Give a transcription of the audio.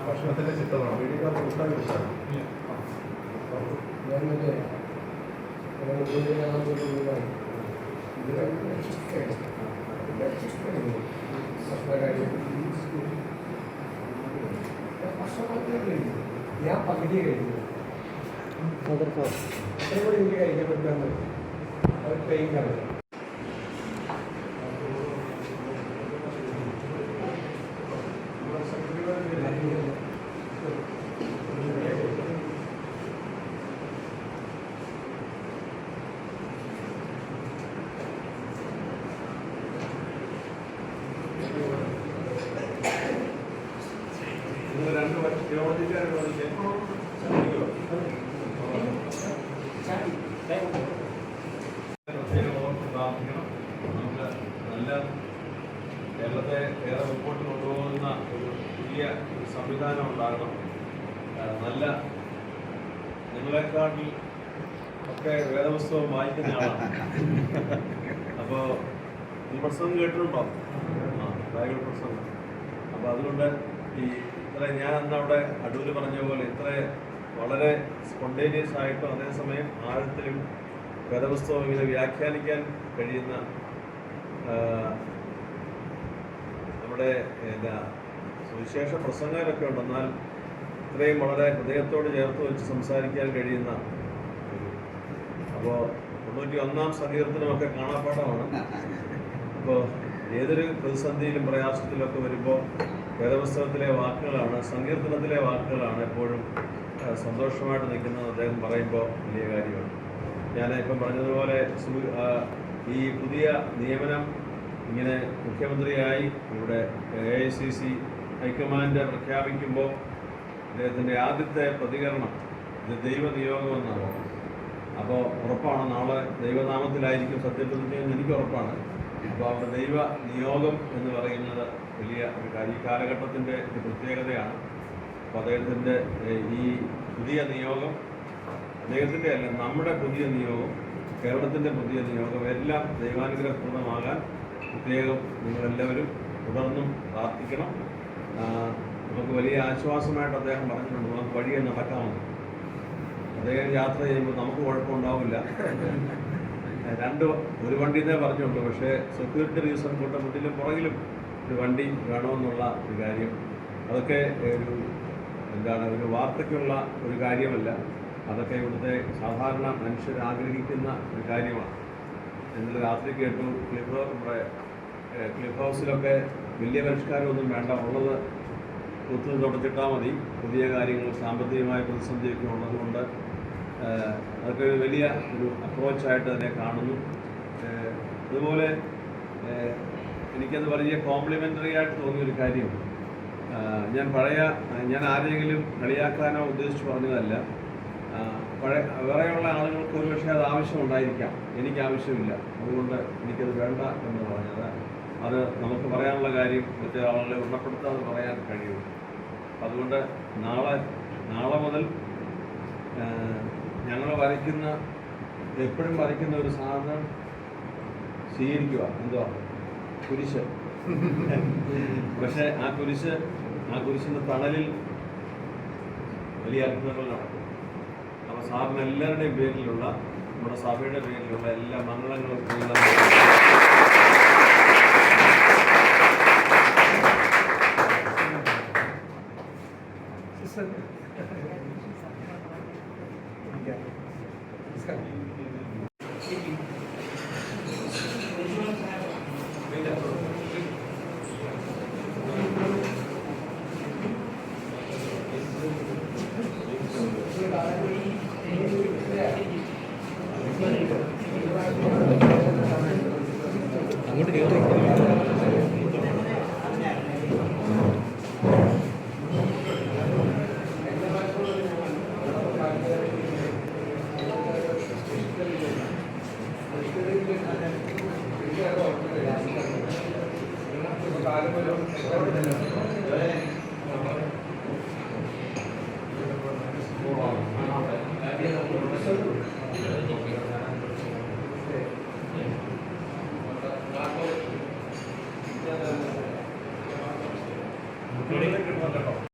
ഭക്ഷണത്തിന്റെ ചിത്രമാണ് വീടിനകത്ത് പുസ്തകം കിട്ടാണ് ഞാൻ പകുതി കഴിഞ്ഞു അത്രയും കൂടി എനിക്ക് കഴിക്കാൻ പറ്റുന്നത് അവർ ട്രെയിൻ കറങ്ങി. നല്ല കേരളത്തെ ഏറെ മുമ്പോട്ട് കൊണ്ടുപോകുന്ന ഒരു പുതിയ സംവിധാനം ഉണ്ടാകണം. നല്ല നിങ്ങളെക്കാട്ടിൽ ഒക്കെ വേദപുസ്തകം വായിക്കുന്ന ആളാണ്. അപ്പോൾ ഈ പ്രസംഗം കേട്ടിട്ടുണ്ടോ? ബൈബിൾ പ്രസംഗം. അപ്പോൾ അതുകൊണ്ട് ഞാൻ അന്ന് അവിടെ അടൂര് പറഞ്ഞ പോലെ ഇത്ര വളരെ സ്പോണ്ടേനിയസ് ആയിട്ടും അതേസമയം ആഴത്തിലും വേദപുസ്തകം ഇങ്ങനെ വ്യാഖ്യാനിക്കാൻ കഴിയുന്ന നമ്മുടെ സുവിശേഷ പ്രസംഗരൊക്കെ ഉണ്ട്. എന്നാൽ ഇത്രയും വളരെ ഹൃദയത്തോട് ചേർത്ത് വെച്ച് സംസാരിക്കാൻ കഴിയുന്ന അപ്പോൾ 91-ാം സങ്കീർത്തനമൊക്കെ കാണാപ്പാടമാണ്. അപ്പോൾ ഏതൊരു പ്രതിസന്ധിയിലും പ്രയാസത്തിലൊക്കെ വരുമ്പോൾ വേദപുസ്തകത്തിലെ വാക്കുകളാണ്, സങ്കീർത്തനത്തിലെ വാക്കുകളാണ് എപ്പോഴും സന്തോഷമായിട്ട് നിൽക്കുന്നത് അദ്ദേഹം പറയുമ്പോൾ വലിയ കാര്യമാണ്. ഞാൻ ഇപ്പം പറഞ്ഞതുപോലെ ഈ പുതിയ നിയമനം ഇങ്ങനെ മുഖ്യമന്ത്രിയായി ഇവിടെ AICC ഹൈക്കമാൻഡ് പ്രഖ്യാപിക്കുമ്പോൾ അദ്ദേഹത്തിൻ്റെ ആദ്യത്തെ പ്രതികരണം ഇത് ദൈവനിയോഗമെന്നാണ്. അപ്പോൾ ഉറപ്പാണ് നാളെ ദൈവനാമത്തിലായിരിക്കും സത്യപ്രതിജ്ഞ എന്ന് എനിക്ക് ഉറപ്പാണ്. അപ്പോൾ അവിടെ ദൈവ നിയോഗം എന്ന് പറയുന്നത് വലിയ ഒരു ഈ കാലഘട്ടത്തിൻ്റെ ഒരു പ്രത്യേകതയാണ്. അപ്പോൾ അദ്ദേഹത്തിൻ്റെ ഈ പുതിയ നിയോഗം അദ്ദേഹത്തിൻ്റെ അല്ല, നമ്മുടെ പുതിയ നിയോഗം, കേരളത്തിൻ്റെ പുതിയ നിയോഗം എല്ലാം ദൈവാനുഗ്രഹപൂർണ്ണമാകാൻ പ്രത്യേകം നിങ്ങളെല്ലാവരും തുടർന്നും പ്രാർത്ഥിക്കണം. നമുക്ക് വലിയ ആശ്വാസമായിട്ട് അദ്ദേഹം പറഞ്ഞിട്ടുണ്ട്, നമുക്ക് വഴിയെ നടക്കാമെന്ന്. അദ്ദേഹം യാത്ര ചെയ്യുമ്പോൾ നമുക്ക് കുഴപ്പമുണ്ടാവില്ല. ഒരു വണ്ടിന്നേ പറഞ്ഞുള്ളൂ, പക്ഷേ സെക്യൂരിറ്റി റീസൺ കൊണ്ട് മുന്നിലും പുറകിലും ഒരു വണ്ടി വേണമെന്നുള്ള ഒരു കാര്യം, അതൊക്കെ ഒരു വാർത്തയ്ക്കുള്ള ഒരു കാര്യമല്ല. അതൊക്കെ ഇവിടുത്തെ സാധാരണ മനുഷ്യർ ആഗ്രഹിക്കുന്ന ഒരു കാര്യമാണ്. ഇന്നലെ രാത്രി കേട്ടു നമ്മുടെ ക്ലിഫ് ഹൗസിലൊക്കെ വലിയ പരിഷ്കാരമൊന്നും വേണ്ട, ഉള്ളത് ഒത്തു തുടച്ചിട്ടാൽ മതി. പുതിയ കാര്യങ്ങൾ സാമ്പത്തികമായ പ്രതിസന്ധിയൊക്കെ ഉള്ളതുകൊണ്ട് അതൊക്കെ ഒരു വലിയ ഒരു അപ്രോച്ചായിട്ട് അതിനെ കാണുന്നു. അതുപോലെ എനിക്കത് വലിയ കോംപ്ലിമെൻ്ററി ആയിട്ട് തോന്നിയൊരു കാര്യം, ഞാൻ ആരെങ്കിലും കളിയാക്കാനോ ഉദ്ദേശിച്ച് പറഞ്ഞതല്ല. വേറെയുള്ള ആളുകൾക്ക് ഒരുപക്ഷെ അത് ആവശ്യമുണ്ടായിരിക്കാം, എനിക്ക് ആവശ്യമില്ല, അതുകൊണ്ട് എനിക്കത് വേണ്ട എന്ന് പറഞ്ഞത്. അത് നമുക്ക് പറയാനുള്ള കാര്യം മറ്റേ ആളുകളെ ഉണപ്പെടുത്താതെ പറയാൻ കഴിയും. അതുകൊണ്ട് നാളെ മുതൽ ഞങ്ങൾ എപ്പോഴും വരയ്ക്കുന്ന ഒരു സാധനം സ്വീകരിക്കുക. എന്തുവാ? കുരിശ്. പക്ഷേ ആ കുരിശിൻ്റെ തണലിൽ വലിയ അത്ഭുതങ്ങൾ നടക്കും. അപ്പോൾ സാറിന് എല്ലാവരുടെയും പേരിലുള്ള, നമ്മുടെ സഭയുടെ പേരിലുള്ള എല്ലാ മംഗളങ്ങളും അങ്ങോട്ട് കേട്ടോ. കിട്ടുന്നുണ്ടോ?